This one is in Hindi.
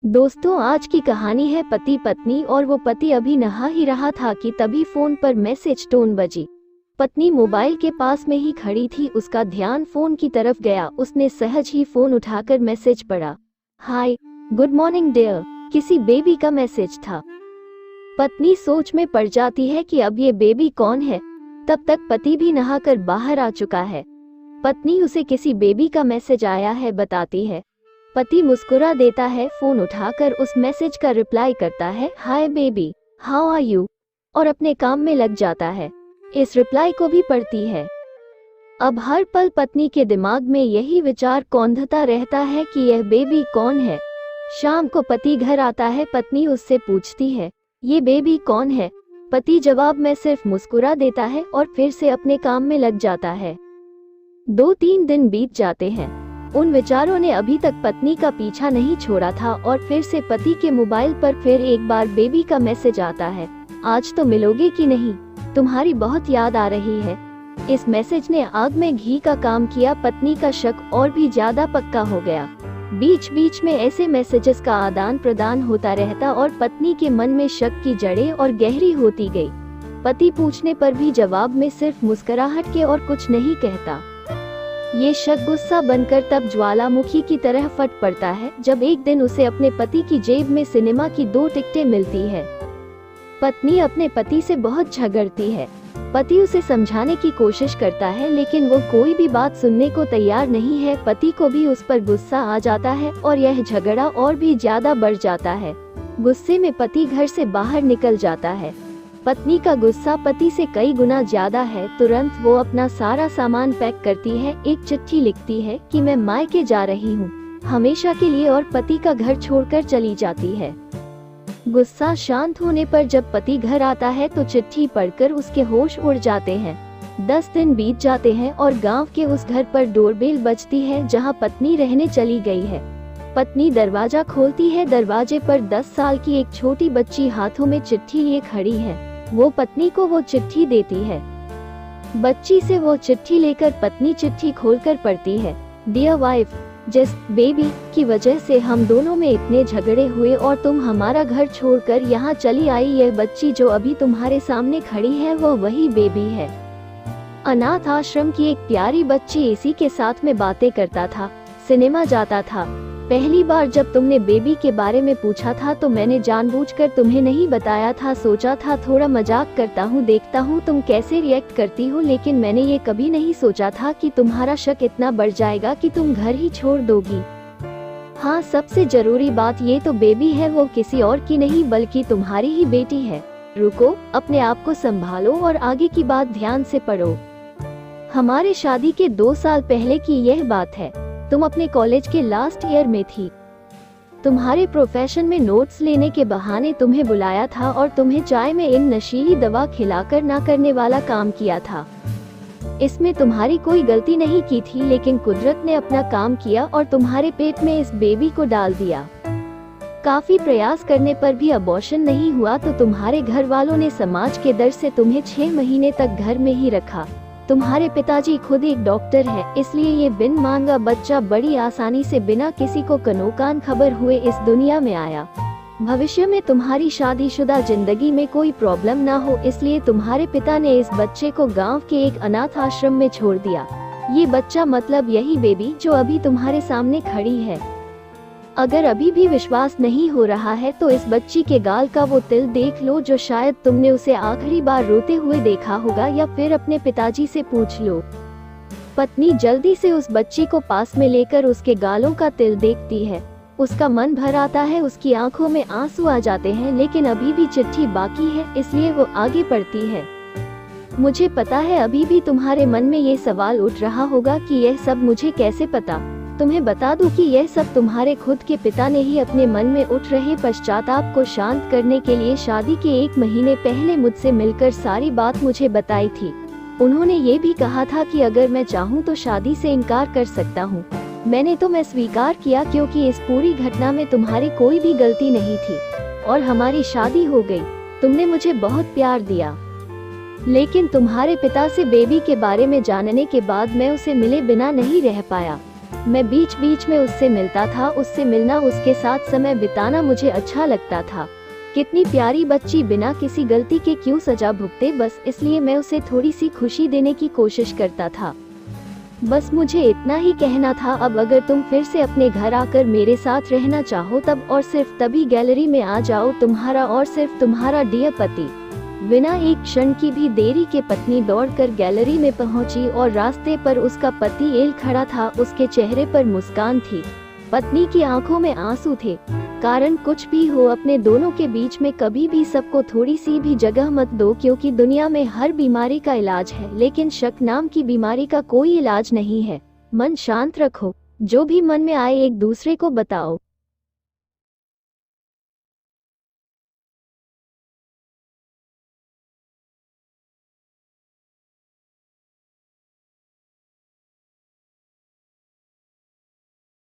दोस्तों, आज की कहानी है पति पत्नी और वो पति अभी नहा ही रहा था कि तभी फोन पर मैसेज टोन बजी। पत्नी मोबाइल के पास में ही खड़ी थी, उसका ध्यान फोन की तरफ गया। उसने सहज ही फोन उठाकर मैसेज पढ़ा। हाय, गुड मॉर्निंग डियर। किसी बेबी का मैसेज था। पत्नी सोच में पड़ जाती है कि अब ये बेबी कौन है। तब तक पति भी नहाकर बाहर आ चुका है। पत्नी उसे किसी बेबी का मैसेज आया है बताती है। पति मुस्कुरा देता है, फोन उठाकर उस मैसेज का रिप्लाई करता है, hi baby, how are you, और अपने काम में लग जाता है। इस रिप्लाई को भी पढ़ती है। अब हर पल पत्नी के दिमाग में यही विचार कौंधता रहता है कि यह बेबी कौन है। शाम को पति घर आता है। पत्नी उससे पूछती है, ये बेबी कौन है। पति जवाब में सिर्फ मुस्कुरा देता है और फिर से अपने काम में लग जाता है। 2-3 दिन बीत जाते हैं। उन विचारों ने अभी तक पत्नी का पीछा नहीं छोड़ा था और फिर से पति के मोबाइल पर फिर एक बार बेबी का मैसेज आता है, आज तो मिलोगे कि नहीं, तुम्हारी बहुत याद आ रही है। इस मैसेज ने आग में घी का काम किया। पत्नी का शक और भी ज्यादा पक्का हो गया। बीच बीच में ऐसे मैसेजेस का आदान प्रदान होता रहता और पत्नी के मन में शक की जड़ें और गहरी होती गई। पति पूछने पर भी जवाब में सिर्फ मुस्कुराहट के और कुछ नहीं कहता। ये शक गुस्सा बनकर तब ज्वालामुखी की तरह फट पड़ता है जब एक दिन उसे अपने पति की जेब में सिनेमा की 2 टिकटें मिलती है। पत्नी अपने पति से बहुत झगड़ती है। पति उसे समझाने की कोशिश करता है लेकिन वो कोई भी बात सुनने को तैयार नहीं है। पति को भी उस पर गुस्सा आ जाता है और यह झगड़ा और भी ज्यादा बढ़ जाता है। गुस्से में पति घर से बाहर निकल जाता है। पत्नी का गुस्सा पति से कई गुना ज्यादा है। तुरंत वो अपना सारा सामान पैक करती है, एक चिट्ठी लिखती है कि मैं मायके जा रही हूँ हमेशा के लिए, और पति का घर छोड़कर चली जाती है। गुस्सा शांत होने पर जब पति घर आता है तो चिट्ठी पढ़कर उसके होश उड़ जाते हैं। 10 दिन बीत जाते हैं और गांव के उस घर पर डोरबेल बजती है जहां पत्नी रहने चली गई है। पत्नी दरवाजा खोलती है। दरवाजे पर 10 साल की एक छोटी बच्ची हाथों में चिट्ठी लिए खड़ी है। वो पत्नी को वो चिट्ठी देती है। बच्ची से वो चिट्ठी लेकर पत्नी चिट्ठी खोलकर पढ़ती है, डियर वाइफ, जिस बेबी की वजह से हम दोनों में इतने झगड़े हुए और तुम हमारा घर छोड़कर यहाँ चली आई, यह बच्ची जो अभी तुम्हारे सामने खड़ी है वो वही बेबी है। अनाथ आश्रम की एक प्यारी बच्ची इसी के साथ में बातें करता था, सिनेमा जाता था। पहली बार जब तुमने बेबी के बारे में पूछा था तो मैंने जानबूझकर तुम्हें नहीं बताया था। सोचा था थोड़ा मजाक करता हूँ, देखता हूँ तुम कैसे रिएक्ट करती हो, लेकिन मैंने ये कभी नहीं सोचा था कि तुम्हारा शक इतना बढ़ जाएगा कि तुम घर ही छोड़ दोगी। हाँ, सबसे जरूरी बात ये तो बेबी है वो किसी और की नहीं बल्कि तुम्हारी ही बेटी है। रुको, अपने आप को संभालो और आगे की बात ध्यान से पढ़ो। हमारे शादी के 2 साल पहले की यह बात है। तुम अपने कॉलेज के लास्ट ईयर में थी। तुम्हारे प्रोफेशन में नोट्स लेने के बहाने तुम्हें बुलाया था और तुम्हें चाय में इन नशीली दवा खिलाकर ना करने वाला काम किया था। इसमें तुम्हारी कोई गलती नहीं की थी, लेकिन कुदरत ने अपना काम किया और तुम्हारे पेट में इस बेबी को डाल दिया। काफी प्रयास करने पर भी अबॉर्शन नहीं हुआ तो तुम्हारे घर वालों ने समाज के डर से तुम्हें 6 महीने तक घर में ही रखा। तुम्हारे पिताजी खुद एक डॉक्टर है, इसलिए ये बिन मांगा बच्चा बड़ी आसानी से बिना किसी को कनोकान खबर हुए इस दुनिया में आया। भविष्य में तुम्हारी शादीशुदा जिंदगी में कोई प्रॉब्लम ना हो, इसलिए तुम्हारे पिता ने इस बच्चे को गांव के एक अनाथ आश्रम में छोड़ दिया। ये बच्चा मतलब यही बेबी जो अभी तुम्हारे सामने खड़ी है। अगर अभी भी विश्वास नहीं हो रहा है तो इस बच्ची के गाल का वो तिल देख लो जो शायद तुमने उसे आखिरी बार रोते हुए देखा होगा, या फिर अपने पिताजी से पूछ लो। पत्नी जल्दी से उस बच्ची को पास में लेकर उसके गालों का तिल देखती है। उसका मन भर आता है, उसकी आंखों में आंसू आ जाते हैं, लेकिन अभी भी चिट्ठी बाकी है, इसलिए वो आगे पढ़ती है। मुझे पता है अभी भी तुम्हारे मन में ये सवाल उठ रहा होगा कि यह सब मुझे कैसे पता। तुम्हें बता दूं कि यह सब तुम्हारे खुद के पिता ने ही अपने मन में उठ रहे पश्चाताप को शांत करने के लिए शादी के 1 महीने पहले मुझसे मिलकर सारी बात मुझे बताई थी। उन्होंने ये भी कहा था कि अगर मैं चाहूँ तो शादी से इनकार कर सकता हूँ। मैं स्वीकार किया क्योंकि इस पूरी घटना में तुम्हारी कोई भी गलती नहीं थी और हमारी शादी हो गई। तुमने मुझे बहुत प्यार दिया, लेकिन तुम्हारे पिता से बेबी के बारे में जानने के बाद मैं उसे मिले बिना नहीं रह पाया। मैं बीच बीच में उससे मिलता था, उससे मिलना, उसके साथ समय बिताना मुझे अच्छा लगता था। कितनी प्यारी बच्ची, बिना किसी गलती के क्यों सजा भुगते, बस इसलिए मैं उसे थोड़ी सी खुशी देने की कोशिश करता था। बस मुझे इतना ही कहना था। अब अगर तुम फिर से अपने घर आकर मेरे साथ रहना चाहो तब और सिर्फ तभी गैलरी में आ जाओ, तुम्हारा और सिर्फ तुम्हारा डियर पति। बिना एक क्षण की भी देरी के पत्नी दौड़कर गैलरी में पहुंची और रास्ते पर उसका पति एल खड़ा था। उसके चेहरे पर मुस्कान थी, पत्नी की आंखों में आंसू थे। कारण कुछ भी हो, अपने दोनों के बीच में कभी भी सबको थोड़ी सी भी जगह मत दो, क्योंकि दुनिया में हर बीमारी का इलाज है, लेकिन शक नाम की बीमारी का कोई इलाज नहीं है। मन शांत रखो, जो भी मन में आए एक दूसरे को बताओ।